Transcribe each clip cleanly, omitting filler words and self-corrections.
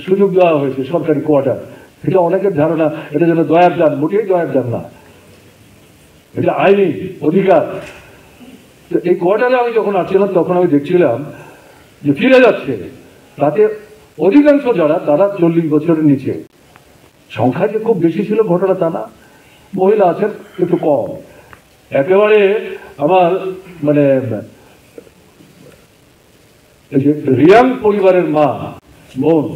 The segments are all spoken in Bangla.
সুযোগ দেওয়া হয়েছে সরকারি কোয়ার্টার, এটা অনেকের ধারণা এটা যেন দয়ার দান, মোটেই দয়ার দান না, এটা আইনি অধিকার। তো এই কোয়ার্টারে আমি যখন আসছিলাম তখন আমি দেখছিলাম যে ফিরে যাচ্ছে, তাতে অধিকাংশ যারা তারা 40 বছরের নিচে। সংখ্যা যে খুব বেশি ছিল ঘটনা তা না, মহিলা আছেন একটু কম। একেবারে আমার মানে রিয়াং পরিবারের মা বোন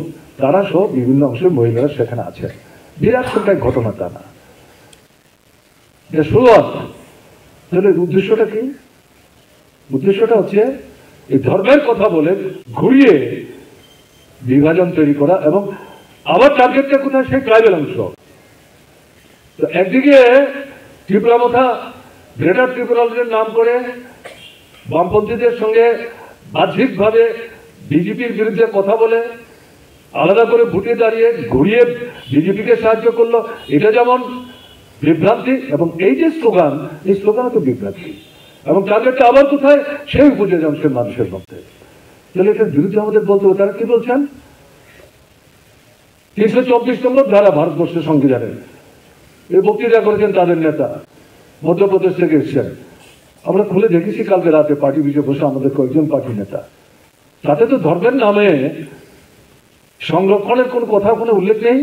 তারা সব বিভিন্ন অংশের মহিলারা সেখানে আছে, বিরাট সংখ্যায় ঘটনা তা না, এটা শুরুয়াত। তাহলে উদ্দেশ্যটা কি? উদ্দেশ্যটা হচ্ছে এই ধর্মের কথা বলে ঘুরিয়ে বিভাজন তৈরি করা, এবং আবার টার্গেটটা কোথায়? সেই ট্রাইবেল অংশ। তো একদিকে ত্রিপুরা গ্রেটার ত্রিপুরার নাম করে বামপন্থীদের সঙ্গে বাহ্যিকভাবে বিজেপির বিরুদ্ধে কথা বলে আলাদা করে ভোটে দাঁড়িয়ে ঘুরিয়ে বিজেপিকে সাহায্য করলো, এটা যেমন বিভ্রান্তি, এবং এই যে স্লোগান, এই স্লোগানও তো বিভ্রান্তি, এবং টার্গেটটা আবার কোথায়? সেই উপজাতি অংশের মানুষের মধ্যে। তাহলে এটার বিরুদ্ধে আমাদের বলতে হবে। তারা কি বলছেন? 324 নম্বর ধারা ভারতবর্ষের সংবিধানের, এই বক্তৃতা করেছেন তাদের নেতা, মধ্যপ্রদেশ থেকে এসছেন। আমরা খুলে দেখেছি কালকে রাতে পার্টি বিজে বসে আমাদের কয়েকজন পার্টি নেতা, তাতে তো ধর্মের নামে সংরক্ষণের কোনো কথা কোনো উল্লেখ নেই।